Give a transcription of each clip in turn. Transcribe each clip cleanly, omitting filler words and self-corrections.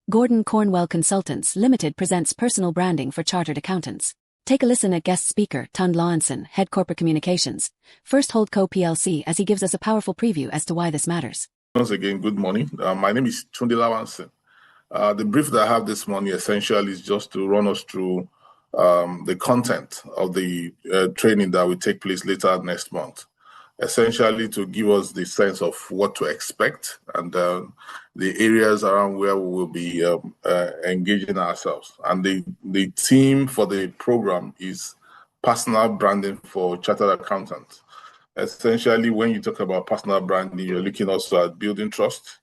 Gordon Cornwell Consultants Limited presents personal branding for chartered accountants. Take a listen at guest speaker Tund Lawinson, Head Corporate Communications, First Holdco PLC, as he gives us a powerful preview as to why this matters. Once again, good morning. My name is Tunde Lawinson. The brief that I have this morning essentially is just to run us through the content of the training that will take place later next month. Essentially to give us the sense of what to expect and the areas around where we will be engaging ourselves. And the theme for the program is personal branding for chartered accountants. Essentially, when you talk about personal branding, you're looking also at building trust,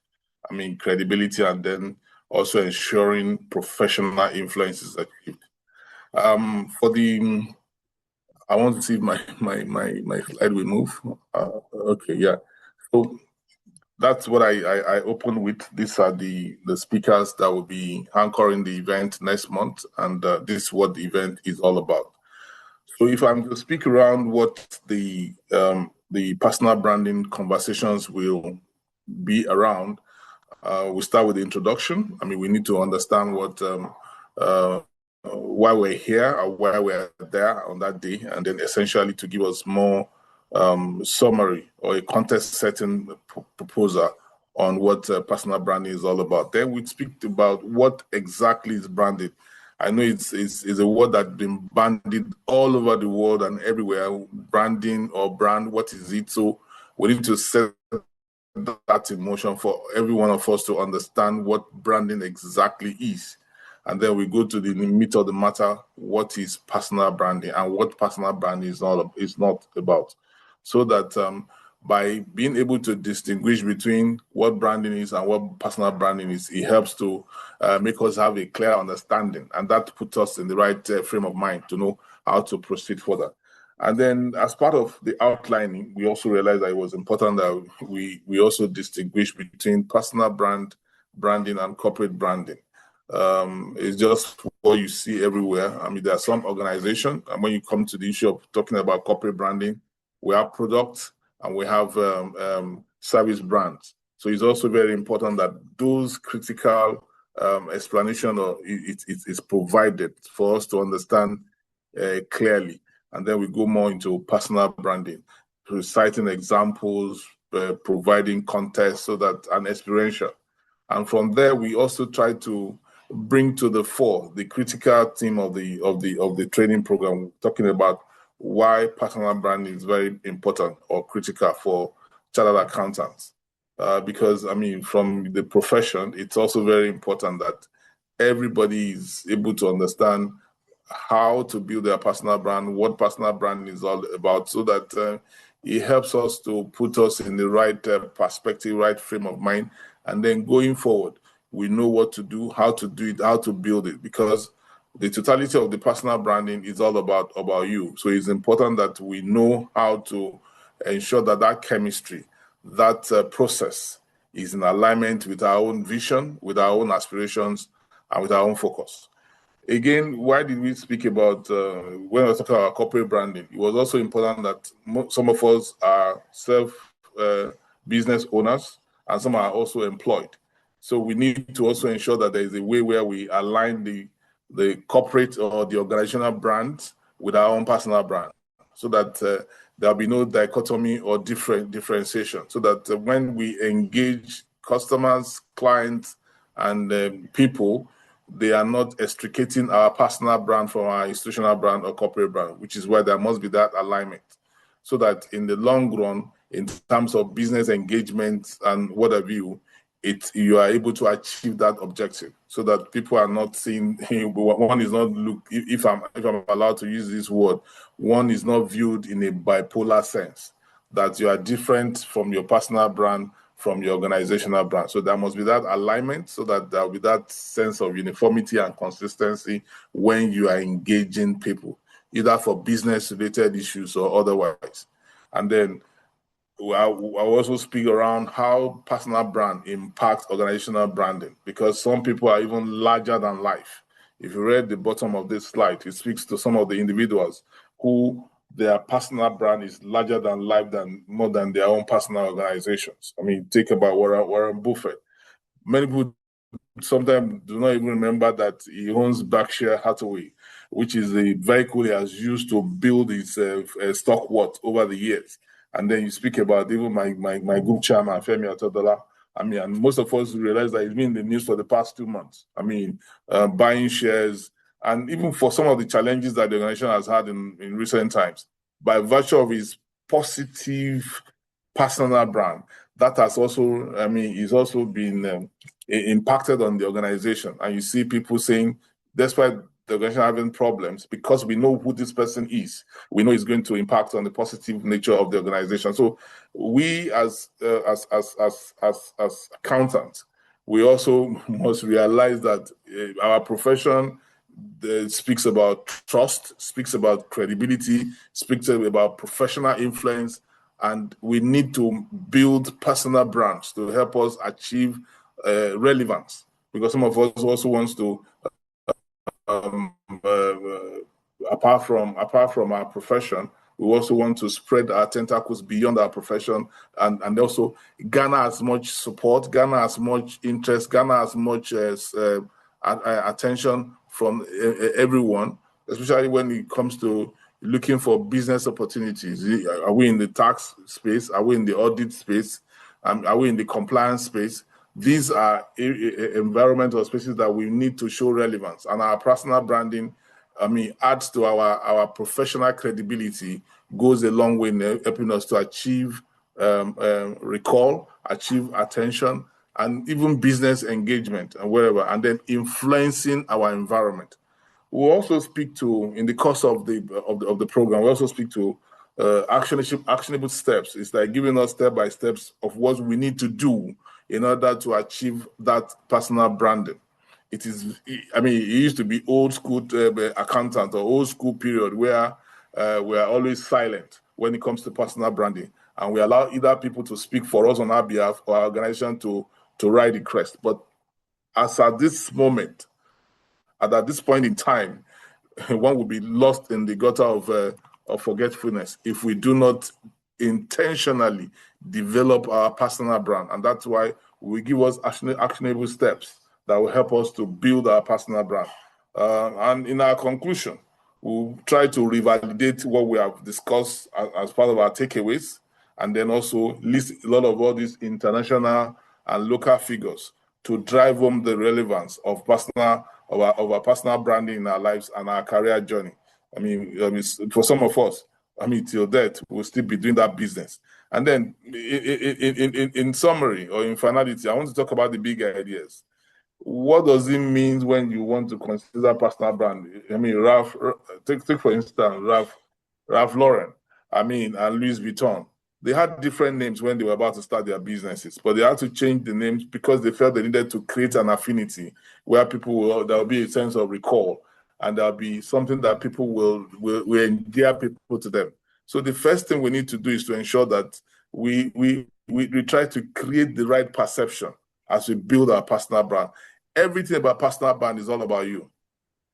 credibility, and then also ensuring professional influence is achieved. I want to see if my slide will move. Okay, yeah. So that's what I opened with. These are the speakers that will be anchoring the event next month, and this is what the event is all about. So if I'm to speak around what the personal branding conversations will be around, we start with the introduction. We need to understand what why we're here or why we're there on that day, and then essentially to give us more summary or a context-setting proposal on what personal branding is all about. Then we speak about what exactly is branding. I know it's a word that's been bandied all over the world and everywhere. Branding or brand, what is it? So we need to set that in motion for every one of us to understand what branding exactly is. And then we go to the meat of the matter, what is personal branding and what personal branding is not about. So that by being able to distinguish between what branding is and what personal branding is, it helps to make us have a clear understanding. And that puts us in the right frame of mind to know how to proceed further. And then as part of the outlining, we also realized that it was important that we also distinguish between personal branding and corporate branding. It's just what you see everywhere. There are some organizations, and when you come to the issue of talking about corporate branding, we have products and we have service brands. So it's also very important that those critical explanation is provided for us to understand clearly. And then we go more into personal branding, citing examples, providing context so that and experiential. And from there, we also try to bring to the fore the critical theme of the training program, talking about why personal branding is very important or critical for chartered accountants. Because from the profession, it's also very important that everybody is able to understand how to build their personal brand, what personal branding is all about, so that it helps us to put us in the right perspective, right frame of mind, and then going forward, we know what to do, how to do it, how to build it, because the totality of the personal branding is all about you. So it's important that we know how to ensure that that chemistry, that process is in alignment with our own vision, with our own aspirations, and with our own focus. Again, why did we speak about, when I was talking about corporate branding, it was also important that some of us are self-business owners and some are also employed. So we need to also ensure that there is a way where we align the corporate or the organizational brand with our own personal brand, so that there'll be no dichotomy or differentiation, so that when we engage customers, clients, and people, they are not extricating our personal brand from our institutional brand or corporate brand, which is why there must be that alignment, so that in the long run, in terms of business engagement and what have you, you are able to achieve that objective, so that people are not seeing, one is not if I'm allowed to use this word, one is not viewed in a bipolar sense, that you are different from your personal brand, from your organizational brand. So there must be that alignment, so that there will be that sense of uniformity and consistency when you are engaging people, either for business-related issues or otherwise. And then I also speak around how personal brand impacts organizational branding, because some people are even larger than life. If you read the bottom of this slide, it speaks to some of the individuals who their personal brand is larger than life, more than their own personal organizations. Think about Warren Buffett. Many people sometimes do not even remember that he owns Berkshire Hathaway, which is the vehicle he has used to build his stock worth over the years. And then you speak about even my group chairman, Femi Otedola. I mean, and most of us realize that he's been in the news for the past 2 months. I mean, buying shares, and even for some of the challenges that the organization has had in recent times, by virtue of his positive personal brand, that has also, I mean, he's also been impacted on the organization. And you see people saying, despite the organization having problems, because we know who this person is, we know it's going to impact on the positive nature of the organization. So we as accountants, we also must realize that our profession speaks about trust, speaks about credibility, speaks about professional influence, and we need to build personal brands to help us achieve relevance, because some of us also wants to apart from our profession, we also want to spread our tentacles beyond our profession, and also garner as much support, garner as much interest, garner as much attention from everyone, especially when it comes to looking for business opportunities. Are we in the tax space? Are we in the audit space? Are we in the compliance space? These are environmental spaces that we need to show relevance, and our personal branding, I mean, adds to our professional credibility, goes a long way in helping us to achieve recall, achieve attention, and even business engagement and wherever, and then influencing our environment. We'll also speak to, in the course of the program, we also speak to actionable steps. It's like giving us step by steps of what we need to do in order to achieve that personal branding. It is, I mean, it used to be old school accountant or old school period where we are always silent when it comes to personal branding, and we allow either people to speak for us on our behalf or our organization to ride the crest. But as at this moment, at this point in time, one will be lost in the gutter of forgetfulness if we do not intentionally develop our personal brand. And that's why we give us actionable steps that will help us to build our personal brand. And in our conclusion, we'll try to revalidate what we have discussed as part of our takeaways, and then also list a lot of all these international and local figures to drive home the relevance of our personal branding in our lives and our career journey. I mean, for some of us, I mean, till death, we'll still be doing that business. And then, in summary or in finality, I want to talk about the big ideas. What does it mean when you want to consider personal brand? I mean, take for instance, Ralph Lauren, I mean, and Louis Vuitton. They had different names when they were about to start their businesses, but they had to change the names because they felt they needed to create an affinity where there'll be a sense of recall, and there'll be something that people will endear people to them. So the first thing we need to do is to ensure that we try to create the right perception as we build our personal brand. Everything about personal brand is all about you.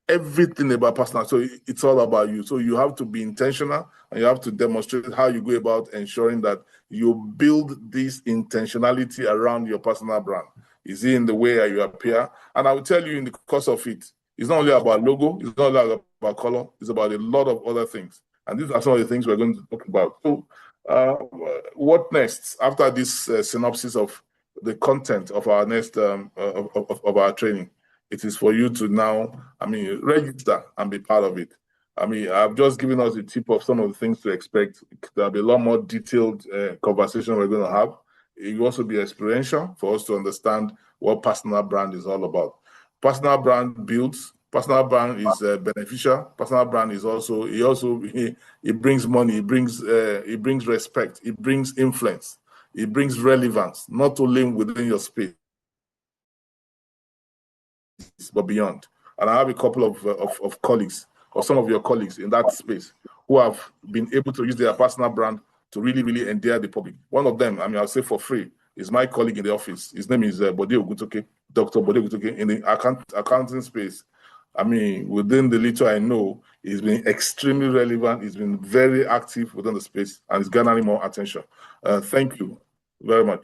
Everything about personal, so it's all about you. So you have to be intentional, and you have to demonstrate how you go about ensuring that you build this intentionality around your personal brand. Is it in the way you appear? And I will tell you, in the course of it, it's not only about logo, it's not only about color, it's about a lot of other things. And these are some of the things we're going to talk about. So what next after this synopsis of the content of our next of our training? It is for you to now, I mean, register and be part of it. I mean, I've just given us a tip of some of the things to expect. There'll be a lot more detailed conversation we're going to have. It will also be experiential for us to understand what personal brand is all about. Personal brand builds. Personal brand is beneficial. Personal brand is also, it brings money, it brings respect, it brings influence, it brings relevance, not only within your space, but beyond. And I have a couple of colleagues, or some of your colleagues in that space, who have been able to use their personal brand to really, really endear the public. One of them, I mean, I'll say for free, is my colleague in the office. His name is Bode Ogutoke, Dr. Bode Ogutoke, in the accounting space. I mean, within the little I know, he's been extremely relevant. He's been very active within the space, and he's garnering more attention. Thank you very much.